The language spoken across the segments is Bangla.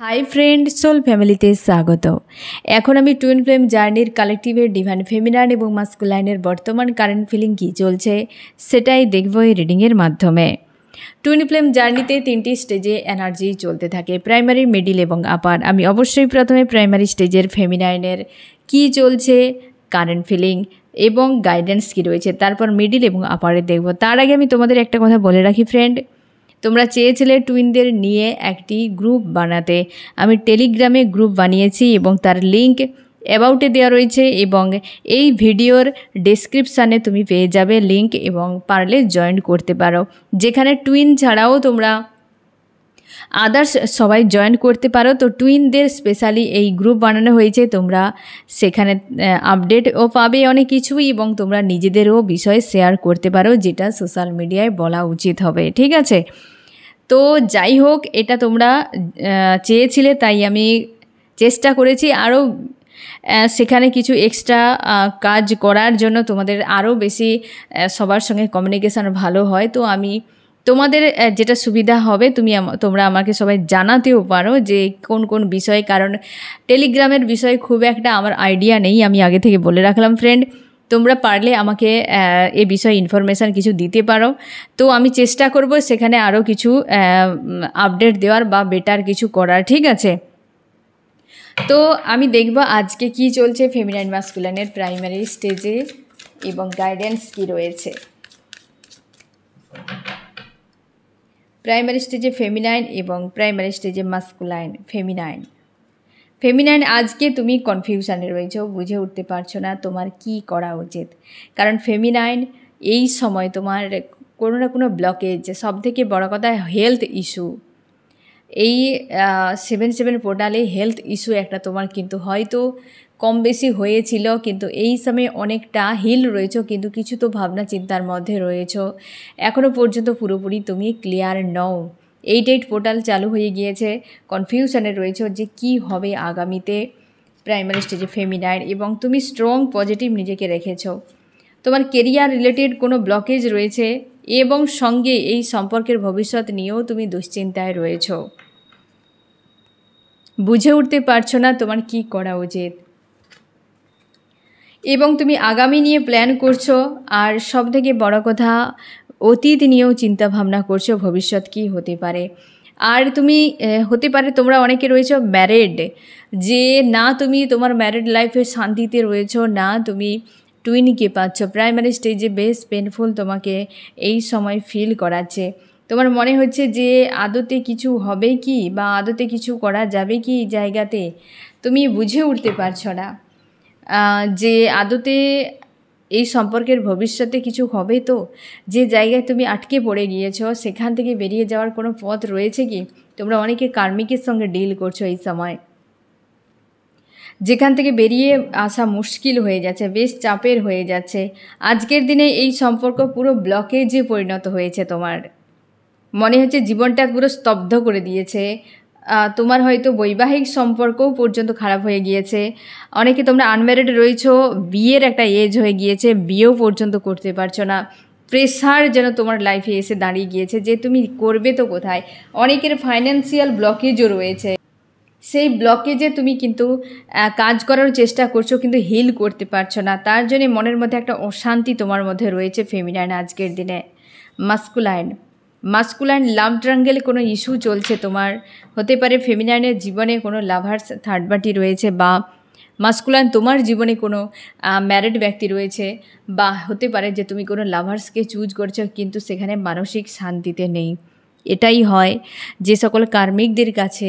হাই ফ্রেন্ড, সোল ফ্যামিলিতে স্বাগত। এখন আমি টুইন ফ্লেম জার্নির কালেকটিভের ডিভাইন ফেমিনাইন এবং মাস্কুলাইনের বর্তমান কারেন্ট ফিলিং কী চলছে সেটাই দেখব এই রিডিংয়ের মাধ্যমে। টুইন ফ্লেম জার্নিতে 3টি স্টেজে এনার্জি চলতে থাকে, প্রাইমারি, মিডিল এবং আপার। আমি অবশ্যই প্রথমে প্রাইমারি স্টেজের ফেমিনাইনের কী চলছে, কারেন্ট ফিলিং এবং গাইডেন্স কী রয়েছে, তারপর মিডিল এবং আপারে দেখব। তার আগে আমি তোমাদের একটা কথা বলে রাখি ফ্রেন্ড, তোমরা চেয়েছিলে টুইনদের নিয়ে একটি গ্রুপ বানাতে। আমি টেলিগ্রামে গ্রুপ বানিয়েছি এবং তার লিঙ্ক অ্যাবাউটে দেওয়া রয়েছে এবং এই ভিডিওর ডেসক্রিপশানে তুমি পেয়ে যাবে লিঙ্ক, এবং পারলে জয়েন করতে পারো। যেখানে টুইন ছাড়াও তোমরা আদার্স সবাই জয়েন করতে পারো। তো টুইনদের স্পেশালি এই গ্রুপ বানানো হয়েছে, তোমরা সেখানে আপডেটও পাবে অনেক কিছুই, এবং তোমরা নিজেদেরও বিষয় শেয়ার করতে পারো, যেটা সোশ্যাল মিডিয়ায় বলা উচিত হবে। ঠিক আছে, তো যাই হোক, এটা তোমরা চেয়েছিলে তাই আমি চেষ্টা করেছি আরও সেখানে কিছু এক্সট্রা কাজ করার জন্য, তোমাদের আরও বেশি সবার সঙ্গে কমিউনিকেশান ভালো হয়। তো আমি তোমাদের যেটা সুবিধা হবে তোমরা আমাকে সবাই জানাতেও পারো যে কোন কোন বিষয়, কারণ টেলিগ্রামের বিষয়ে খুব একটা আমার আইডিয়া নেই, আমি আগে থেকে বলে রাখলাম ফ্রেন্ড। তোমরা পারলে আমাকে এ বিষয়ে ইনফরমেশান কিছু দিতে পারো, তো আমি চেষ্টা করব সেখানে আরও কিছু আপডেট দেওয়ার বা বেটার কিছু করার। ঠিক আছে, তো আমি দেখব আজকে কি চলছে ফেমিনাইন মাস্কুলাইনের প্রাইমারি স্টেজে এবং গাইডেন্স কি রয়েছে। প্রাইমারি স্টেজে ফেমিনাইন এবং প্রাইমারি স্টেজে মাস্কুলাইন। ফেমিনাইন আজকে তুমি কনফিউশানে রয়েছো, বুঝে উঠতে পারছো না তোমার কি করা উচিত। কারণ ফেমিনাইন এই সময় তোমার কোনো না কোনো ব্লকেজ, সবথেকে বড় কথা হেলথ ইস্যু, এই 7/7 পোর্টালে হেলথ ইস্যু একটা তোমার কিন্তু হয়তো কম বেশি হয়েছিল, কিন্তু এই সময় অনেকটা হিল রয়েছো, কিন্তু কিছু তো ভাবনা চিন্তার মধ্যে রয়েছো, এখনও পর্যন্ত পুরোপুরি তুমি ক্লিয়ার নও। 8/8 পোর্টাল চালু হয়ে গিয়েছে, কনফিউশনে রয়েছো যে কি হবে আগামীতে প্রাইমারি স্টেজে ফেমিনাইন, এবং তুমি স্ট্রং পজিটিভ নিজেকে রেখেছো। তোমার কেরিয়ার রিলেটেড কোনো ব্লকেজ রয়েছে, এবং সঙ্গে এই সম্পর্কের ভবিষ্যৎ নিয়েও তুমি দুশ্চিন্তায় রয়েছো, বুঝে উঠতে পারছো না তোমার কি করা উচিত, এবং তুমি আগামী নিয়ে প্ল্যান করছো। আর সবথেকে বড় কথা, অতীত নিয়েও চিন্তা ভাবনা করছো, ভবিষ্যৎ কি হতে পারে। আর তুমি হতে পারে তোমরা অনেকে রয়েছো ম্যারিড, যে না তুমি তোমার ম্যারিড লাইফে শান্তিতে রয়েছো, না তুমি টুইনকে পাচ্ছ। প্রাইমারি স্টেজে বেশ পেনফুল তোমাকে এই সময় ফিল করাচ্ছে। তোমার মনে হচ্ছে যে আদতে কিছু হবে কি, বা আদতে কিছু করা যাবে কি এই জায়গাতে, তুমি বুঝে উঠতে পারছো না যে আদতে এই সম্পর্কের ভবিষ্যতে কিছু হবে। তো যে জায়গায় তুমি আটকে পড়ে গিয়েছো, সেখান থেকে বেরিয়ে যাওয়ার কোনো পথ রয়েছে কি। তোমরা অনেকে কার্মিকের সঙ্গে ডিল করছো এই সময়, যেখান থেকে বেরিয়ে আসা মুশকিল হয়ে যাচ্ছে, বেশ চাপের হয়ে যাচ্ছে। আজকের দিনে এই সম্পর্ক পুরো ব্লকেজে পরিণত হয়েছে, তোমার মনে হচ্ছে জীবনটা পুরো স্তব্ধ করে দিয়েছে। তোমার হয়তো বৈবাহিক সম্পর্কও পর্যন্ত খারাপ হয়ে গিয়েছে। অনেকে তোমরা আনম্যারিড রয়েছো, বিয়ের একটা এজ হয়ে গিয়েছে, বিয়েও পর্যন্ত করতে পারছো না। প্রেশার যেন তোমার লাইফে এসে দাঁড়িয়ে গিয়েছে যে তুমি করবে তো কোথায়। অনেকের ফাইন্যান্সিয়াল ব্লকেজও রয়েছে, সেই ব্লকেজে তুমি কিন্তু কাজ করার চেষ্টা করছো, কিন্তু হিল করতে পারছো না। তার জন্যে মনের মধ্যে একটা অশান্তি তোমার মধ্যে রয়েছে ফেমিনাইন আজকের দিনে। মাস্কুলাইন লাভ ট্রাঙ্গেলে কোনো ইস্যু চলছে তোমার। হতে পারে ফেমিনাইনের জীবনে কোনো লাভার্স থার্ড পার্টি রয়েছে, বা মাস্কুলাইন তোমার জীবনে কোনো ম্যারিড ব্যক্তি রয়েছে, বা হতে পারে যে তুমি কোনো লাভার্সকে চুজ করছো, কিন্তু সেখানে মানসিক শান্তিতে নেই। এটাই হয় যে সকল কার্মিকদের কাছে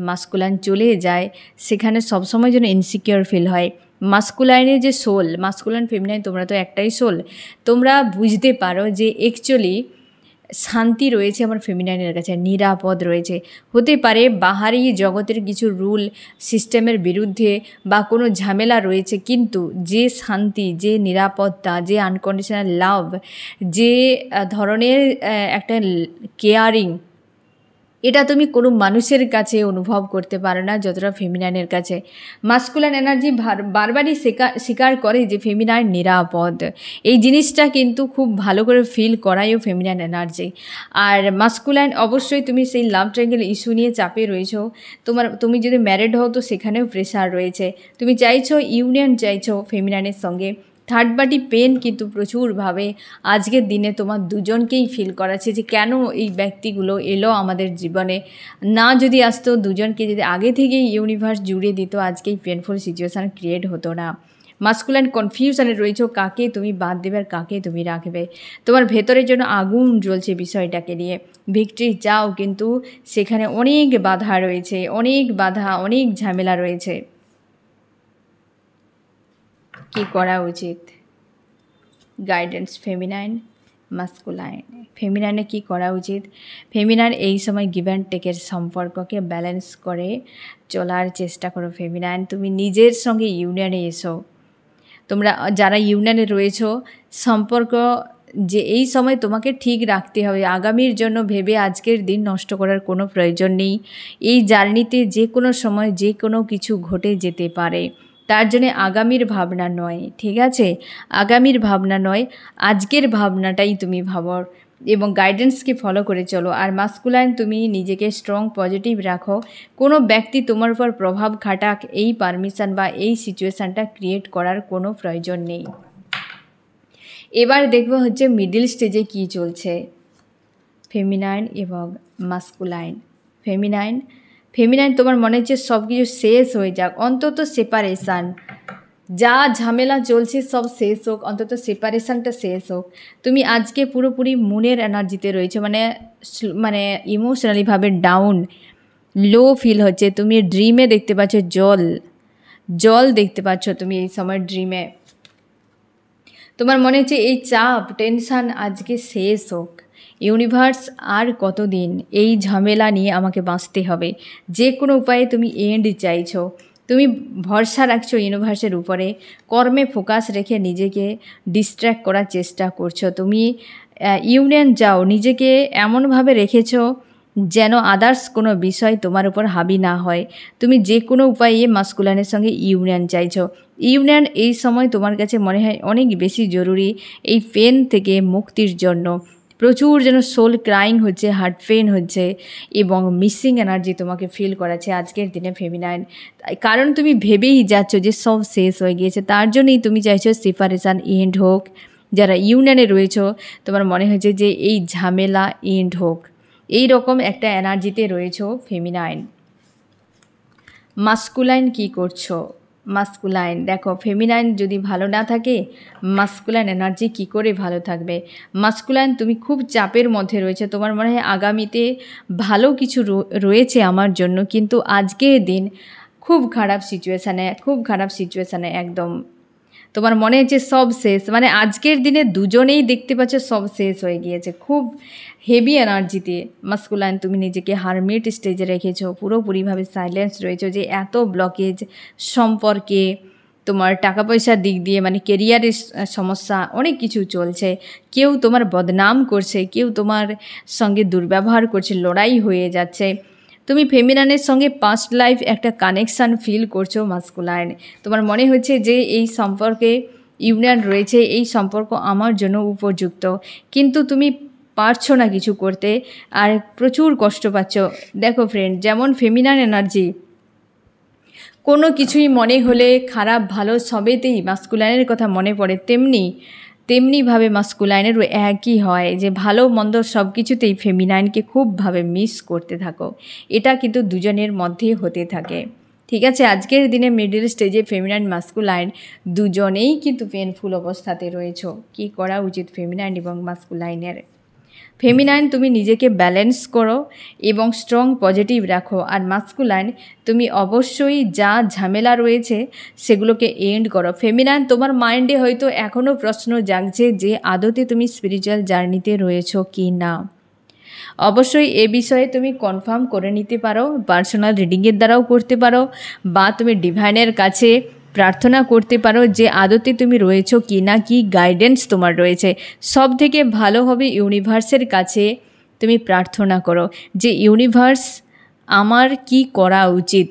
মাস্কুলাইন চলে যায়, সেখানে সবসময় যেন ইনসিকিওর ফিল হয়। মাস্কুলাইনের যে সোল, মাস্কুলাইন ফেমিনাইন তোমরা তো একটাই সোল, তোমরা বুঝতে পারো যে অ্যাকচুয়ালি শান্তি রয়েছে আমার ফেমিনাইনের কাছে, নিরাপদ রয়েছে। হতে পারে বাহারি জগতের কিছু রুল সিস্টেমের বিরুদ্ধে বা কোনো ঝামেলা রয়েছে, কিন্তু যে শান্তি, যে নিরাপত্তা, যে আনকন্ডিশনাল লাভ, যে ধরনের একটা কেয়ারিং এটা তুমি কোনো মানুষের কাছে অনুভব করতে পারো না যতটা ফেমিনাইনের কাছে। মাস্কুলাইন এনার্জি বারবারই স্বীকার করে যে ফেমিনাইন নিরাপদ। এই জিনিসটা কিন্তু খুব ভালো করে ফিল করায়ও ফেমিনাইন এনার্জি। আর মাস্কুলাইন অবশ্যই তুমি সেই লাভ ট্রায়াঙ্গেল ইস্যু নিয়ে চাপে রয়েছো। তুমি যদি ম্যারিড হও তো সেখানেও প্রেশার রয়েছে। তুমি চাইছো ইউনিয়ন, চাইছো ফেমিনাইনের সঙ্গে। থার্ড পার্টি পেন কিন্তু প্রচুরভাবে আজকের দিনে তোমার দুজনকেই ফিল করাচ্ছে যে কেন এই ব্যক্তিগুলো এলো আমাদের জীবনে। না যদি আসতো, দুজনকে যদি আগে থেকেই ইউনিভার্স জুড়ে দিত, আজকেই পেনফুল সিচুয়েশান ক্রিয়েট হতো না। মাস্কুলাইন কনফিউশনে রয়েছে কাকে তুমি বাদ দেবে আর কাকে তুমি রাখবে। তোমার ভেতরের জন্য আগুন জ্বলছে বিষয়টাকে নিয়ে। ভিক্টরি চাও, কিন্তু সেখানে অনেক বাধা রয়েছে, অনেক বাধা, অনেক ঝামেলা রয়েছে। কি করা উচিত? Guidance feminine, masculine. ফেমিনাইনে কি করা উচিত? ফেমিনাইন এই সময় গিভ অ্যান্ড টেকের সম্পর্ককে ব্যালেন্স করে চলার চেষ্টা করো। ফেমিনাইন তুমি নিজের সঙ্গে ইউনিয়নে এসো। তোমরা যারা ইউনিয়নে রয়েছো, সম্পর্ক যে এই সময় তোমাকে ঠিক রাখতে হবে। আগামীর জন্য ভেবে আজকের দিন নষ্ট করার কোনো প্রয়োজন নেই। এই জার্নিতে যে কোনো সময় যে কোনো কিছু ঘটে যেতে পারে, তার জন্যে আগামীর ভাবনা নয়, ঠিক আছে? আগামীর ভাবনা নয়, আজকের ভাবনাটাই তুমি ভাবো এবং গাইডেন্সকে ফলো করে চলো। আর মাস্কুলাইন তুমি নিজেকে স্ট্রং পজিটিভ রাখো। কোনো ব্যক্তি তোমার উপর প্রভাব খাটাক, এই পারমিশন বা এই সিচুয়েশানটা ক্রিয়েট করার কোনো প্রয়োজন নেই। এবার দেখবো হচ্ছে মিডিল স্টেজে কি চলছে ফেমিনাইন এবং মাস্কুলাইন। ফেমিনাইন তোমার মনে হচ্ছে সব কিছু শেষ হয়ে যাক, অন্তত সেপারেশান, যা ঝামেলা চলছে সব শেষ হোক, অন্তত সেপারেশানটা শেষ হোক। তুমি আজকে পুরোপুরি মুনের এনার্জিতে রয়েছে, মানে ইমোশনালিভাবে ডাউন, লো ফিল হচ্ছে। তুমি ড্রিমে দেখতে পাচ্ছ জল দেখতে পাচ্ছ তুমি এই সময় ড্রিমে। তোমার মনে হচ্ছে এই চাপ, টেনশান আজকে শেষ হোক। ইউনিভার্স আর কতদিন এই ঝামেলা নিয়ে আমাকে বাঁচতে হবে? যে কোনো উপায়ে তুমি এন্ড চাইছো। তুমি ভরসা রাখছো ইউনিভার্সের উপরে, কর্মে ফোকাস রেখে নিজেকে ডিস্ট্র্যাক্ট করার চেষ্টা করছো। তুমি ইউনিয়ন যাও, নিজেকে এমনভাবে রেখেছো যেন আদার্স কোনো বিষয় তোমার উপর হাবি না হয়। তুমি যে কোনো উপায়ে মাস্কুলাইনের সঙ্গে ইউনিয়ন চাইছো। ইউনিয়ন এই সময় তোমার কাছে মনে হয় অনেক বেশি জরুরি এই পেন থেকে মুক্তির জন্য। প্রচুর যেন সোল ক্রাইং হচ্ছে, হার্ট পেন হচ্ছে এবং মিসিং এনার্জি তোমাকে ফিল করাচ্ছে আজকের দিনে ফেমিনাইন। কারণ তুমি ভেবেই যাচ্ছ যে সব শেষ হয়ে গিয়েছে, তার জন্যই তুমি চাইছো সেপারেশান এন্ড হোক। যারা ইউনিয়নে রয়েছো তোমার মনে হয়েছে যে এই ঝামেলা এন্ড হোক, এই রকম একটা এনার্জিতে রয়েছো ফেমিনাইন। মাস্কুলাইন কি করছো? মাস্কুলাইন দেখো, ফেমিনাইন যদি ভালো না থাকে মাস্কুলাইন এনার্জি কি করে ভালো থাকবে? মাস্কুলাইন তুমি খুব চাপের মধ্যে রয়েছে। তোমার মনে হয় আগামীতে ভালো কিছু রয়েছে আমার জন্য, কিন্তু আজকের দিন খুব খারাপ সিচুয়েশানে একদম। তোমার মনে হচ্ছে সব শেষ, মানে আজকের দিনে দুজনেই দেখতে পাচ্ছ সব শেষ হয়ে গিয়েছে। খুব হেভি এনার্জিতে মাস্কুলাইন তুমি নিজেকে হারমিট স্টেজে রেখেছো, পুরোপুরিভাবে সাইলেন্স রয়েছো যে এত ব্লকেজ সম্পর্কে, তোমার টাকা পয়সার দিক দিয়ে, মানে কেরিয়ারের সমস্যা, অনেক কিছু চলছে। কেউ তোমার বদনাম করছে, কেউ তোমার সঙ্গে দুর্ব্যবহার করছে, লড়াই হয়ে যাচ্ছে। তুমি ফেমিনাইনের সঙ্গে পাস্ট লাইফ একটা কানেকশান ফিল করছো মাস্কুলাইন। তোমার মনে হচ্ছে যে এই সম্পর্কে ইউনিয়ন রয়েছে, এই সম্পর্ক আমার জন্য উপযুক্ত, কিন্তু তুমি পারছো না কিছু করতে আর প্রচুর কষ্ট পাচ্ছ। দেখো ফ্রেন্ড, যেমন ফেমিনাইন এনার্জি কোনো কিছুই মনে হলে খারাপ ভালো সবেতেই মাস্কুলাইনের কথা মনে পড়ে, তেমনিভাবে মাস্কুলাইনেরও একই হয় যে ভালো মন্দ সব কিছুতেই ফেমিনাইনকে খুবভাবে মিস করতে থাকো। এটা কিন্তু দুজনের মধ্যে হতে থাকে, ঠিক আছে? আজকের দিনে মিডল স্টেজে ফেমিনাইন মাস্কুলাইন দুজনেই কিন্তু পেনফুল অবস্থাতে রয়েছো। কি করা উচিত ফেমিনাইন এবং মাস্কুলাইনের? ফেমিনাইন তুমি নিজেকে ব্যালেন্স করো এবং স্ট্রং পজিটিভ রাখো। আর মাস্কুলাইন তুমি অবশ্যই যা ঝামেলা রয়েছে সেগুলোকে এন্ড করো। ফেমিনাইন তোমার মাইন্ডে হয়তো এখনও প্রশ্ন জাগছে যে আদতে তুমি স্পিরিচুয়াল জার্নিতে রয়েছো কি না। অবশ্যই এ বিষয়ে তুমি কনফার্ম করে নিতে পারো, পার্সোনাল রিডিংয়ের দ্বারাও করতে পারো, বা তুমি ডিভাইনের কাছে প্রার্থনা করতে পারো যে আদতে তুমি রয়েছো কি না, কি গাইডেন্স তোমার রয়েছে। সব থেকে ভালো হবে ইউনিভার্সের কাছে তুমি প্রার্থনা করো যে ইউনিভার্স আমার কি করা উচিত,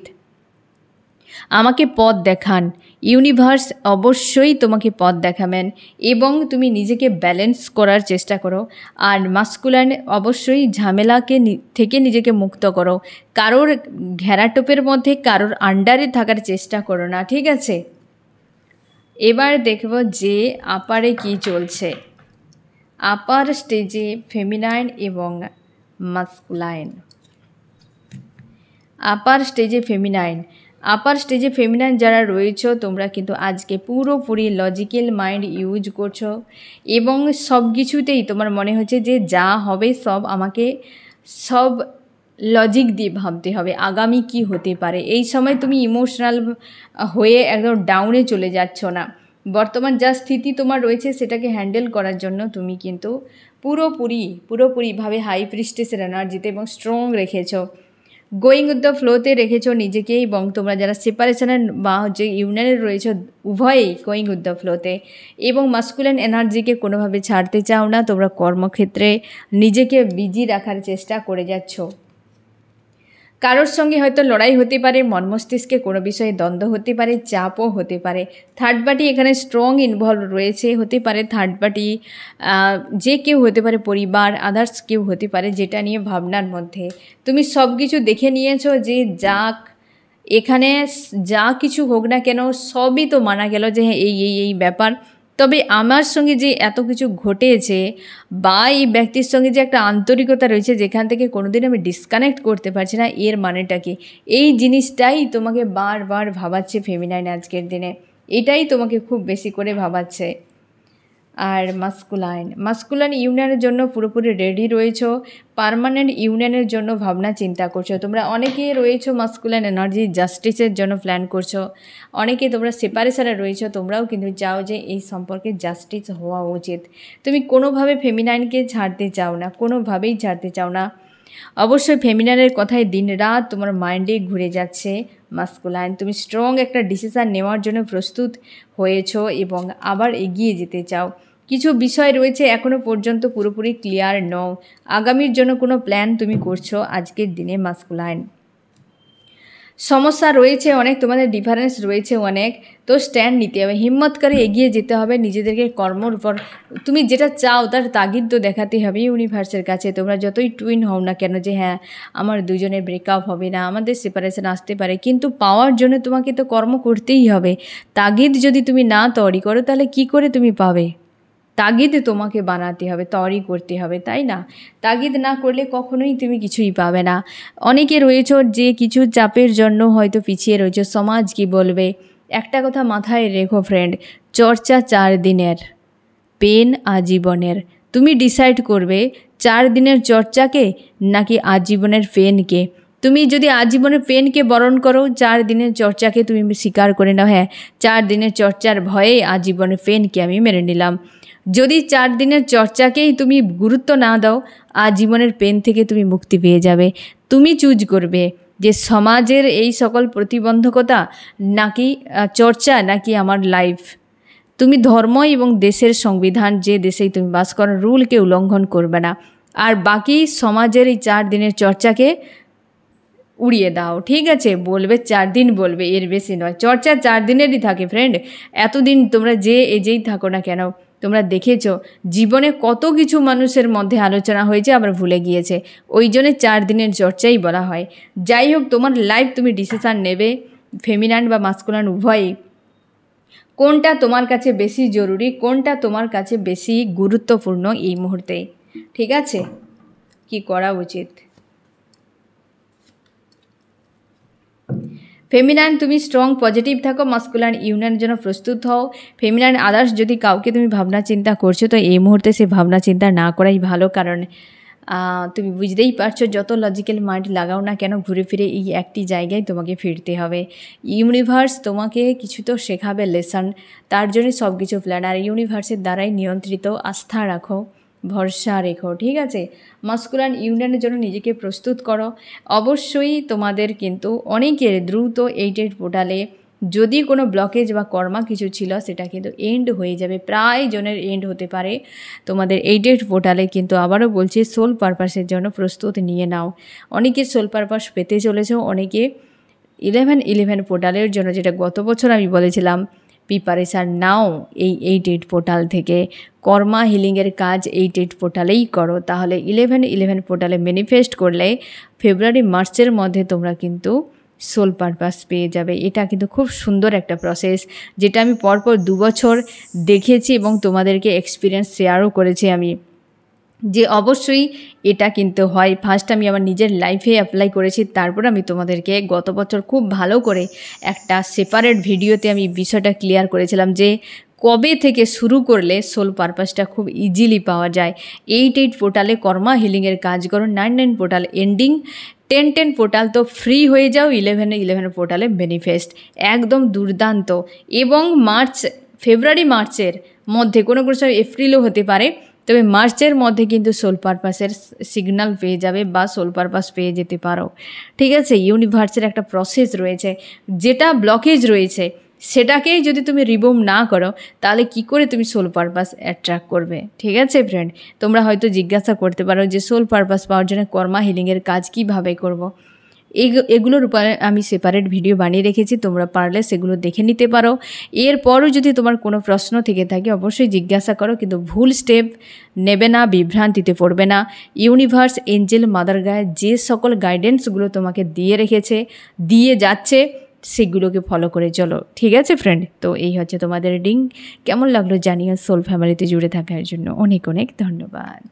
আমাকে পথ দেখান। ইউনিভার্স অবশ্যই তোমাকে পথ দেখাবেন এবং তুমি নিজেকে ব্যালেন্স করার চেষ্টা করো। আর মাস্কুলাইন অবশ্যই ঝামেলাকে থেকে নিজেকে মুক্ত করো, কারোর ঘেরাটোপের মধ্যে কারোর আন্ডারে থাকার চেষ্টা করো না, ঠিক আছে? এবার দেখব যে আপারে কি চলছে। আপার স্টেজে ফেমিনাইন এবং মাস্কুলাইন। আপার স্টেজে ফেমিনাইন যারা রয়েছে তোমরা কিন্তু আজকে পুরোপুরি লজিক্যাল মাইন্ড ইউজ করছো এবং সব কিছুতেই তোমার মনে হচ্ছে যে যা হবে সব লজিক দিয়ে ভাবতে হবে আগামী কি হতে পারে। এই সময় তুমি ইমোশনাল হয়ে একদম ডাউনে চলে যাচ্ছ না। বর্তমান যা স্থিতি তোমার রয়েছে সেটাকে হ্যান্ডেল করার জন্য তুমি কিন্তু পুরোপুরিভাবে হাই প্রিস্টেসের এনার্জিতে এবং স্ট্রং রেখেছো, গোয়িং উইথ দ্য ফ্লোতে রেখেছো নিজেকে। এবং তোমরা যারা সেপারেশনের বা যে ইউনিয়নের রয়েছে উভয়েই গোয়িং উইথ দ্য ফ্লোতে এবং মাস্কুলাইন এনার্জিকে কোনোভাবে ছাড়তে চাও না। তোমরা কর্মক্ষেত্রে নিজেকে বিজি রাখার চেষ্টা করে যাচ্ছ। কারোর সঙ্গে হয়তো লড়াই হতে পারে, মন মস্তিষ্কে কোনো বিষয়ে দ্বন্দ্ব হতে পারে, চাপও হতে পারে। থার্ড পার্টি এখানে স্ট্রং ইনভলভ রয়েছে, হতে পারে থার্ড পার্টি যে কেউ হতে পারে, পরিবার, আদার্স কেউ হতে পারে, যেটা নিয়ে ভাবনার মধ্যে তুমি সব কিছু দেখে নিয়েছো যে এখানে যা কিছু হোক না কেন সবই তো মানা গেল যে হ্যাঁ এই ব্যাপার। তবে আমার সঙ্গে যে এত কিছু ঘটেছে বা এই ব্যক্তির সঙ্গে যে একটা আন্তরিকতা রয়েছে যেখান থেকে কোনোদিন আমি ডিসকানেক্ট করতে পারছি না, এর মানেটা কি? এই জিনিসটাই তোমাকে বারবার ভাবাচ্ছে ফেমিনাইন আজকের দিনে, এটাই তোমাকে খুব বেশি করে ভাবাচ্ছে। আর মাস্কুলাইন ইউনিয়নের জন্য পুরোপুরি রেডি রয়েছো, পার্মানেন্ট ইউনিয়নের জন্য ভাবনা চিন্তা করছো। তোমরা অনেকে রয়েছো মাস্কুলাইন এনার্জি জাস্টিসের জন্য প্ল্যান করছো, অনেকে তোমরা সেপারেশনে রয়েছো, তোমরাও কিন্তু চাও যে এই সম্পর্কে জাস্টিস হওয়া উচিত। তুমি কোনোভাবে ফেমিনাইনকে ছাড়তে চাও না, কোনোভাবেই ছাড়তে চাও না। অবশ্যই ফেমিনাইনের কথায় দিনরাত তোমার মাইন্ডে ঘুরে যাচ্ছে মাস্কুলাইন। তুমি স্ট্রং একটা ডিসিশান নেওয়ার জন্য প্রস্তুত হয়েছো এবং আবার এগিয়ে যেতে চাও। কিছু বিষয় রয়েছে এখনও পর্যন্ত পুরোপুরি ক্লিয়ার নও, আগামীর জন্য কোনো প্ল্যান তুমি করছো আজকের দিনে মাস্কুলাইন। সমস্যা রয়েছে অনেক, তোমাদের ডিফারেন্স রয়েছে অনেক, তো স্ট্যান্ড নিতে হবে, হিম্মত করে এগিয়ে যেতে হবে, নিজেদেরকে কর্মর উপর তুমি যেটা চাও তার তাগিদ তো দেখাতে হবে ইউনিভার্সের কাছে। তোমরা যতই টুইন হও না কেন যে হ্যাঁ আমার দুজনের ব্রেকআপ হবে না, আমাদের সেপারেশন আসতে পারে, কিন্তু পাওয়ার জন্য তোমাকে তো কর্ম করতেই হবে। তাগিদ যদি তুমি না তৈরি করো তাহলে কি করে তুমি পাবে? তাগিদ তোমাকে বানাতে হবে, তৈরি করতে হবে, তাই না? তাগিদ না করলে কখনোই তুমি কিছুই পাবে না। অনেকে রয়েছ যে কিছু চাপের জন্য হয়তো পিছিয়ে রয়েছে, সমাজ কি বলবে। একটা কথা মাথায় রেখো ফ্রেন্ড, চর্চা 4 দিনের, পেন আজীবনের। তুমি ডিসাইড করবে 4 দিনের চর্চাকে নাকি আজীবনের পেনকে। তুমি যদি আজীবনের পেনকে বরণ করো, 4 দিনের চর্চাকে তুমি স্বীকার করে নাও, হ্যাঁ 4 দিনের চর্চার ভয়ে আজীবনের পেনকে আমি মেনে নিলাম। যদি 4 দিনের চর্চাকেই তুমি গুরুত্ব না দাও, আজীবনের পেন থেকে তুমি মুক্তি পেয়ে যাবে। তুমি চুজ করবে যে সমাজের এই সকল প্রতিবন্ধকতা নাকি চর্চা নাকি আমার লাইফ। তুমি ধর্ম এবং দেশের সংবিধান, যে দেশেই তুমি বাস করো, রুলকে উল্লঙ্ঘন করবে না। আর বাকি সমাজের এই 4 দিনের চর্চাকে উড়িয়ে দাও, ঠিক আছে? বলবে 4 দিন বলবে, এর বেশি নয়। চর্চা 4 দিনেরই থাকে ফ্রেন্ড। এতদিন তোমরা যেই থাকো না কেন, তোমরা দেখেছো জীবনে কত কিছু মানুষের মধ্যে আলোচনা হয়েছে আবার ভুলে গিয়েছে, ওই জন্য 4 দিনের চর্চাই বলা হয়। যাই হোক, তোমার লাইফ তুমি ডিসিশান নেবে, ফেমিনাইন বা মাস্কুলাইন উভয়ই। কোনটা তোমার কাছে বেশি জরুরি, কোনটা তোমার কাছে বেশি গুরুত্বপূর্ণ এই মুহূর্তে, ঠিক আছে? কি করা উচিত? ফেমিনাইন তুমি স্ট্রং পজিটিভ থাকো, মাস্কুলাইন ইউনিয়নের জন্য প্রস্তুত হও। ফেমিনাইন আদার্স যদি কাউকে তুমি ভাবনা চিন্তা করছো তো এই মুহূর্তে সে ভাবনা চিন্তা না করাই ভালো, কারণ তুমি বুঝতেই পারছো যত লজিক্যাল মাইন্ড লাগাও না কেন ঘুরে ফিরে এই একটি জায়গায় তোমাকে ফিরতে হবে। ইউনিভার্স তোমাকে কিছু তো শেখাবে লেসন, তার জন্য সব কিছু প্ল্যান। আর ইউনিভার্সের দ্বারাই নিয়ন্ত্রিত, আস্থা রাখো, ভরসা রেখো, ঠিক আছে? মাস্কুলাইন ইউনিয়নের জন্য নিজেকে প্রস্তুত করো। অবশ্যই তোমাদের কিন্তু অনেকের দ্রুত 8 পোর্টালে যদি কোনো ব্লকেজ বা কর্মা কিছু ছিল সেটা কিন্তু এন্ড হয়ে যাবে, প্রায় জনের এন্ড হতে পারে তোমাদের 8 পোর্টালে। কিন্তু আবারও বলছি, সোল পারপাসের জন্য প্রস্তুত নিয়ে নাও। অনেকে সোল পারপাস পেতে চলেছ, অনেকে 11 পোর্টালের জন্য, যেটা গত বছর আমি বলেছিলাম, প্রিপারেশান নাও এই 8 পোর্টাল থেকে। কর্মা হিলিংয়ের কাজ 8 পোর্টালেই করো, তাহলে 11 পোর্টালে ম্যানিফেস্ট করলে ফেব্রুয়ারি মার্চের মধ্যে তোমরা কিন্তু সোল পারপাস পেয়ে যাবে। এটা কিন্তু খুব সুন্দর একটা প্রসেস, যেটা আমি পরপর 2 বছর দেখেছি এবং তোমাদেরকে এক্সপিরিয়েন্স শেয়ারও করেছি আমি, যে অবশ্যই এটা কিন্তু হয়। ফার্স্ট আমি আমার নিজের লাইফে অ্যাপ্লাই করেছি, তারপর আমি তোমাদেরকে গত বছর খুব ভালো করে একটা সেপারেট ভিডিওতে আমি বিষয়টা ক্লিয়ার করেছিলাম যে কবে থেকে শুরু করলে সোল পারপাসটা খুব ইজিলি পাওয়া যায়। 8 পোর্টালে কর্মা হিলিংয়ের কাজ করো, 9 পোর্টাল এন্ডিং, 10 পোর্টাল তো ফ্রি হয়ে যাও, 11 পোর্টালে বেনিফেস্ট, একদম দুর্দান্ত। এবং ফেব্রুয়ারি মার্চের মধ্যে, কোনো সময় এপ্রিলও হতে পারে, তবে মার্চের মধ্যে কিন্তু সোল পারপাসের সিগন্যাল পেয়ে যাবে বা সোল পারপাস পেয়ে যেতে পারো। ঠিক আছে, ইউনিভার্সের একটা প্রসেস রয়েছে, যেটা ব্লকেজ রয়েছে সেটাকেই যদি তুমি রিমুভ না করো তাহলে কি করে তুমি সোল পারপাস অ্যাট্রাক্ট করবে। ঠিক আছে ফ্রেন্ড, তোমরা হয়তো জিজ্ঞাসা করতে পারো যে সোল পারপাস পাওয়ার জন্য কর্মা হিলিংয়ের কাজ কিভাবে করব। এগুলোর উপরে আমি সেপারেট ভিডিও বানিয়ে রেখেছি, তোমরা পারলে সেগুলো দেখে নিতে পারো। এরপরও যদি তোমার কোনো প্রশ্ন থেকে থাকে অবশ্যই জিজ্ঞাসা করো, কিন্তু ভুল স্টেপ নেবে না, বিভ্রান্তিতে পড়বে না। ইউনিভার্স, এঞ্জেল, মাদার গায়ে যে সকল গাইডেন্সগুলো তোমাকে দিয়ে যাচ্ছে সেগুলোকে ফলো করে চলো। ঠিক আছে ফ্রেন্ড, তো এই হচ্ছে তোমাদের রিডিং। কেমন লাগলো জানিও। সোল ফ্যামিলিতে জুড়ে থাকার জন্য অনেক অনেক ধন্যবাদ।